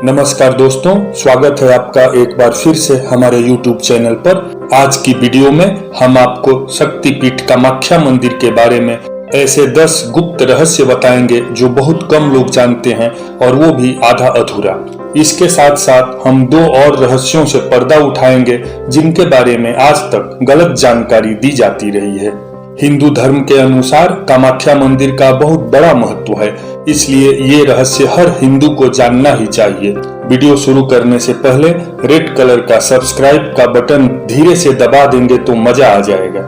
नमस्कार दोस्तों, स्वागत है आपका एक बार फिर से हमारे YouTube चैनल पर। आज की वीडियो में हम आपको शक्तिपीठ कामाख्या मंदिर के बारे में ऐसे 10 गुप्त रहस्य बताएंगे जो बहुत कम लोग जानते हैं और वो भी आधा अधूरा। इसके साथ साथ हम 2 और रहस्यों से पर्दा उठाएंगे जिनके बारे में आज तक गलत जानकारी दी जाती रही है। हिंदू धर्म के अनुसार कामाख्या मंदिर का बहुत बड़ा महत्व है, इसलिए ये रहस्य हर हिंदू को जानना ही चाहिए। वीडियो शुरू करने से पहले रेड कलर का सब्सक्राइब का बटन धीरे से दबा देंगे तो मजा आ जाएगा।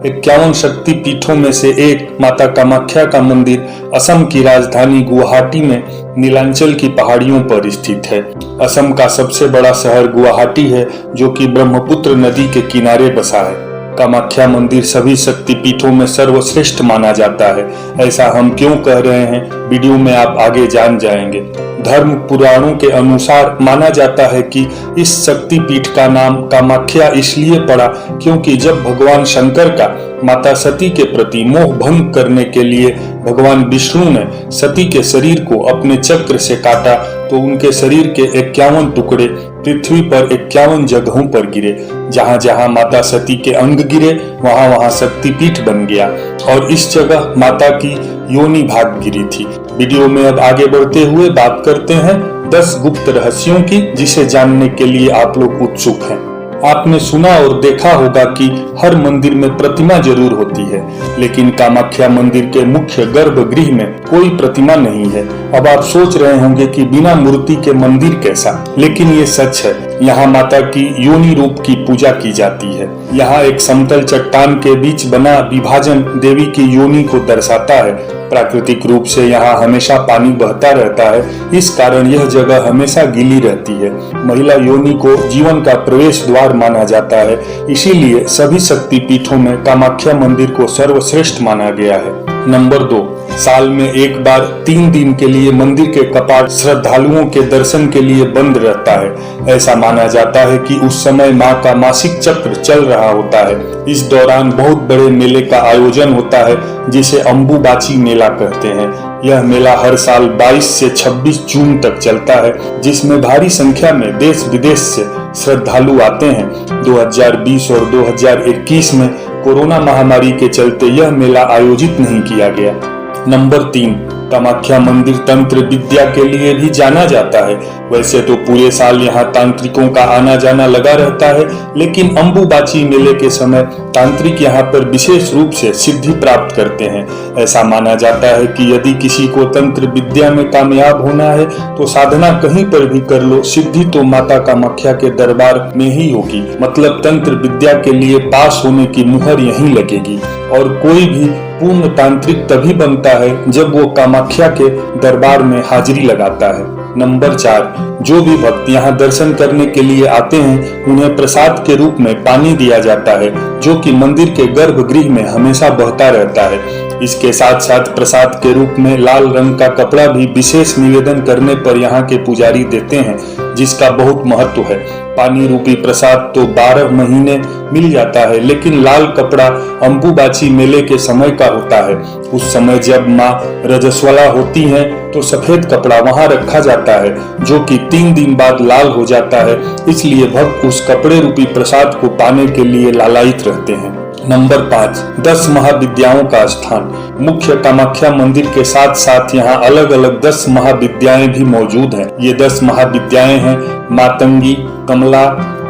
51 शक्ति पीठों में से एक माता कामाख्या का मंदिर असम की राजधानी गुवाहाटी में नीलांचल की पहाड़ियों पर स्थित है। असम का सबसे बड़ा शहर गुवाहाटी है जो कि ब्रह्मपुत्र नदी के किनारे बसा है। कामाख्या मंदिर सभी शक्तिपीठों में सर्वश्रेष्ठ माना जाता है। ऐसा हम क्यों कह रहे हैं, वीडियो में आप आगे जान जाएंगे। धर्म पुराणों के अनुसार माना जाता है कि इस शक्तिपीठ का नाम कामाख्या इसलिए पड़ा क्योंकि जब भगवान शंकर का माता सती के प्रति मोह भंग करने के लिए भगवान विष्णु ने सती के शरीर को अपने चक्र से काटा तो उनके शरीर के 51 टुकड़े पृथ्वी पर 51 जगहों पर गिरे। जहां जहां माता सती के अंग गिरे वहां वहां शक्तिपीठ बन गया और इस जगह माता की योनि भाग गिरी थी। वीडियो में अब आगे बढ़ते हुए बात करते हैं 10 गुप्त रहस्यों की जिसे जानने के लिए आप लोग उत्सुक हैं। आपने सुना और देखा होगा कि हर मंदिर में प्रतिमा जरूर होती है, लेकिन कामाख्या मंदिर के मुख्य गर्भगृह में कोई प्रतिमा नहीं है। अब आप सोच रहे होंगे कि बिना मूर्ति के मंदिर कैसा, लेकिन ये सच है। यहाँ माता की योनि रूप की पूजा की जाती है। यहाँ एक समतल चट्टान के बीच बना विभाजन देवी की योनि को दर्शाता है। प्राकृतिक रूप से यहाँ हमेशा पानी बहता रहता है, इस कारण यह जगह हमेशा गीली रहती है। महिला योनि को जीवन का प्रवेश द्वार माना जाता है, इसीलिए सभी शक्तिपीठों में कामाख्या मंदिर को सर्वश्रेष्ठ माना गया है। नंबर 2, साल में एक बार 3 दिन के लिए मंदिर के कपाट श्रद्धालुओं के दर्शन के लिए बंद रहता है। ऐसा माना जाता है कि उस समय मां का मासिक चक्र चल रहा होता है। इस दौरान बहुत बड़े मेले का आयोजन होता है जिसे अम्बुबाची मेला कहते हैं। यह मेला हर साल 22 से 26 जून तक चलता है, जिसमें भारी संख्या में देश विदेश से श्रद्धालु आते हैं। 2020 और 2021 में कोरोना महामारी के चलते यह मेला आयोजित नहीं किया गया। नंबर 3, कामाख्या मंदिर तंत्र विद्या के लिए भी जाना जाता है। वैसे तो पूरे साल यहाँ तांत्रिकों का आना जाना लगा रहता है, लेकिन अम्बुबाची मेले के समय तांत्रिक यहाँ पर विशेष रूप से सिद्धि प्राप्त करते हैं। ऐसा माना जाता है कि यदि किसी को तंत्र विद्या में कामयाब होना है तो साधना कहीं पर भी कर लो, सिद्धि तो माता कामाख्या के दरबार में ही होगी। मतलब तंत्र विद्या के लिए पास होने की मुहर यहीं लगेगी। और कोई भी पूर्ण तांत्रिक तभी बनता है जब वो कामाख्या के दरबार में हाजिरी लगाता है। नंबर 4, जो भी भक्त यहाँ दर्शन करने के लिए आते हैं उन्हें प्रसाद के रूप में पानी दिया जाता है, जो कि मंदिर के गर्भगृह में हमेशा बहता रहता है। इसके साथ साथ प्रसाद के रूप में लाल रंग का कपड़ा भी विशेष निवेदन करने पर यहाँ के पुजारी देते हैं, जिसका बहुत महत्व है। पानी रूपी प्रसाद तो 12 महीने मिल जाता है, लेकिन लाल कपड़ा अम्बुबाची मेले के समय का होता है। उस समय जब माँ रजस्वला होती हैं तो सफेद कपड़ा वहाँ रखा जाता है, जो कि 3 दिन बाद लाल हो जाता है। इसलिए भक्त उस कपड़े रूपी प्रसाद को पाने के लिए लालायित रहते हैं। नंबर 5, 10 महाविद्याओं का स्थान। मुख्य कामाख्या मंदिर के साथ साथ यहाँ अलग अलग 10 महाविद्याएं भी मौजूद हैं। ये 10 महाविद्याएं हैं मातंगी, कमला,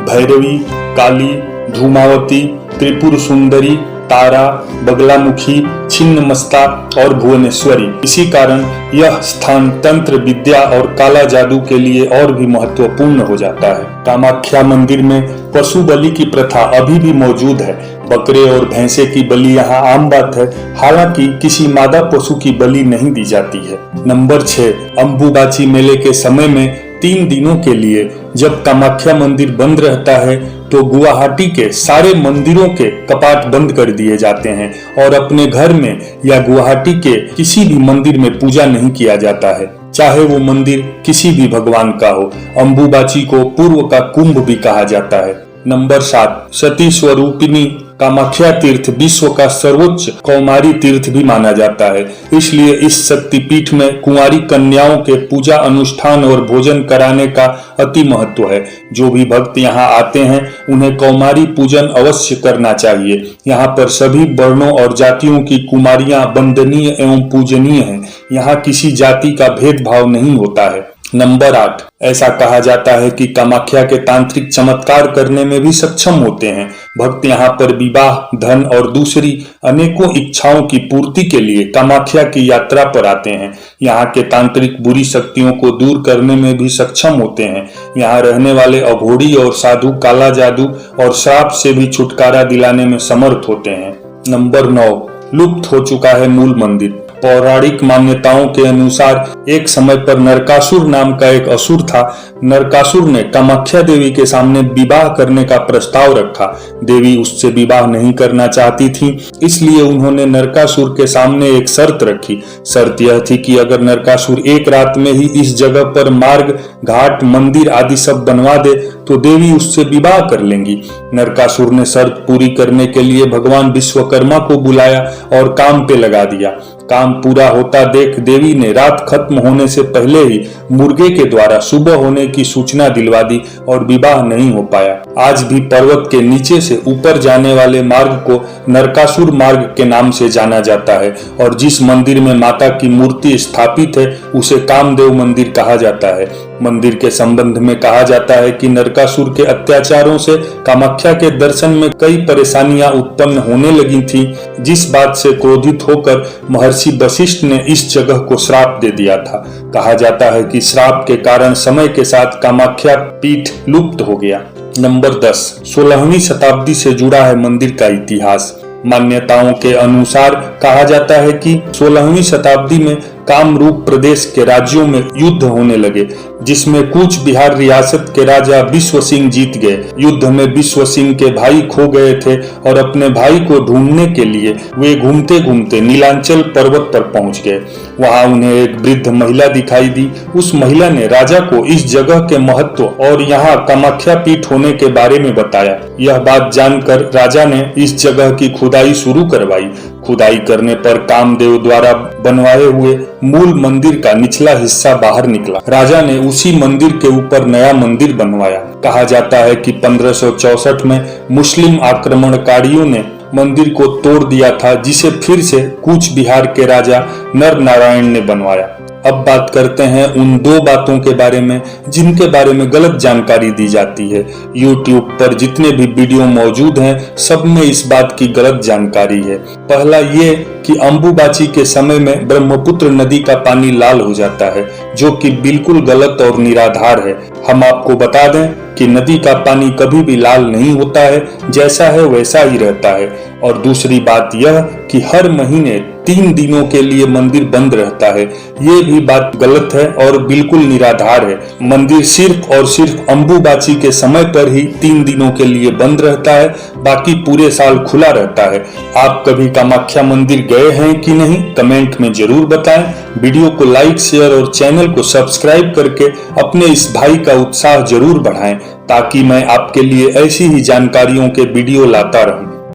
भैरवी, काली, धूमावती, त्रिपुर सुंदरी, तारा, बगलामुखी, छिन्नमस्ता और भुवनेश्वरी। इसी कारण यह स्थान तंत्र विद्या और काला जादू के लिए और भी महत्वपूर्ण हो जाता है। कामाख्या मंदिर में पशु बलि की प्रथा अभी भी मौजूद है। बकरे और भैंसे की बलि यहाँ आम बात है, हालांकि किसी मादा पशु की बलि नहीं दी जाती है। नंबर 6, अम्बुबाची मेले के समय में 3 दिनों के लिए जब कामाख्या मंदिर बंद रहता है तो गुवाहाटी के सारे मंदिरों के कपाट बंद कर दिए जाते हैं और अपने घर में या गुवाहाटी के किसी भी मंदिर में पूजा नहीं किया जाता है, चाहे वो मंदिर किसी भी भगवान का हो। अम्बुबाची को पूर्व का कुंभ भी कहा जाता है। नंबर 7, सती स्वरूपिणी कामाख्या तीर्थ विश्व का सर्वोच्च कौमारी तीर्थ भी माना जाता है। इसलिए इस शक्तिपीठ में कुंवारी कन्याओं के पूजा अनुष्ठान और भोजन कराने का अति महत्व है। जो भी भक्त यहाँ आते हैं उन्हें कौमारी पूजन अवश्य करना चाहिए। यहाँ पर सभी वर्णों और जातियों की कुमारियां वंदनीय एवं पूजनीय हैं। यहाँ किसी जाति का भेदभाव नहीं होता है। नंबर 8, ऐसा कहा जाता है कि कामाख्या के तांत्रिक चमत्कार करने में भी सक्षम होते हैं। भक्त यहाँ पर विवाह, धन और दूसरी अनेकों इच्छाओं की पूर्ति के लिए कामाख्या की यात्रा पर आते हैं। यहाँ के तांत्रिक बुरी शक्तियों को दूर करने में भी सक्षम होते हैं। यहाँ रहने वाले अघोरी और साधु काला जादू और श्राप से भी छुटकारा दिलाने में समर्थ होते हैं। नंबर 9, लुप्त हो चुका है मूल मंदिर। पौराणिक मान्यताओं के अनुसार एक समय पर नरकासुर नाम का एक असुर था। नरकासुर ने कामाख्या देवी के सामने विवाह करने का प्रस्ताव रखा। देवी उससे विवाह नहीं करना चाहती थी, इसलिए उन्होंने नरकासुर के सामने एक शर्त रखी। शर्त यह थी कि अगर नरकासुर एक रात में ही इस जगह पर मार्ग, घाट, मंदिर आदि सब बनवा दे तो देवी उससे विवाह कर लेंगी। नरकासुर ने शर्त पूरी करने के लिए भगवान विश्वकर्मा को बुलाया और काम पे लगा दिया। काम पूरा होता देख देवी ने रात खत्म होने से पहले ही मुर्गे के द्वारा सुबह होने की सूचना दिलवा दी और विवाह नहीं हो पाया। आज भी पर्वत के नीचे से ऊपर जाने वाले मार्ग को नरकासुर मार्ग के नाम से जाना जाता है और जिस मंदिर में माता की मूर्ति स्थापित है उसे कामदेव मंदिर कहा जाता है। मंदिर के संबंध में कहा जाता है कि नरकासुर के अत्याचारों से कामाख्या के दर्शन में कई परेशानियां उत्पन्न होने लगी थी, जिस बात से क्रोधित होकर महर्षि वशिष्ठ ने इस जगह को श्राप दे दिया था। कहा जाता है कि श्राप के कारण समय के साथ कामाख्या पीठ लुप्त हो गया। नंबर 10, 16वीं शताब्दी से जुड़ा है मंदिर का इतिहास। मान्यताओं के अनुसार कहा जाता है कि 16वीं शताब्दी में कामरूप प्रदेश के राज्यों में युद्ध होने लगे, जिसमें कूच बिहार रियासत के राजा विश्व सिंह जीत गए। युद्ध में विश्व सिंह के भाई खो गए थे और अपने भाई को ढूंढने के लिए वे घूमते घूमते नीलांचल पर्वत पर पहुंच गए। वहां उन्हें एक वृद्ध महिला दिखाई दी। उस महिला ने राजा को इस जगह के महत्व और यहाँ कामाख्या पीठ होने के बारे में बताया। यह बात जानकर राजा ने इस जगह की खुदाई शुरू करवाई। खुदाई करने पर कामदेव द्वारा बनवाए हुए मूल मंदिर का निचला हिस्सा बाहर निकला। राजा ने उसी मंदिर के ऊपर नया मंदिर बनवाया। कहा जाता है कि 1564 में मुस्लिम आक्रमणकारियों ने मंदिर को तोड़ दिया था, जिसे फिर से कूच बिहार के राजा नर नारायण ने बनवाया। अब बात करते हैं उन दो बातों के बारे में जिनके बारे में गलत जानकारी दी जाती है। YouTube पर जितने भी वीडियो मौजूद हैं सब में इस बात की गलत जानकारी है। पहला ये कि अंबुबाची के समय में ब्रह्मपुत्र नदी का पानी लाल हो जाता है, जो कि बिल्कुल गलत और निराधार है। हम आपको बता दें कि नदी का पानी कभी भी लाल नहीं होता है, जैसा है वैसा ही रहता है। और दूसरी बात यह कि हर महीने 3 दिनों के लिए मंदिर बंद रहता है। ये भी बात गलत है और बिल्कुल निराधार है। मंदिर सिर्फ और सिर्फ अंबुबाची के समय पर ही 3 दिनों के लिए बंद रहता है, बाकी पूरे साल खुला रहता है। आप कभी कामाख्या मंदिर गए हैं कि नहीं, कमेंट में जरूर बताएं। वीडियो को लाइक, शेयर और चैनल को सब्सक्राइब करके अपने इस भाई का उत्साह जरूर बढ़ाएं, ताकि मैं आपके लिए ऐसी ही जानकारियों के वीडियो लाता रहूं।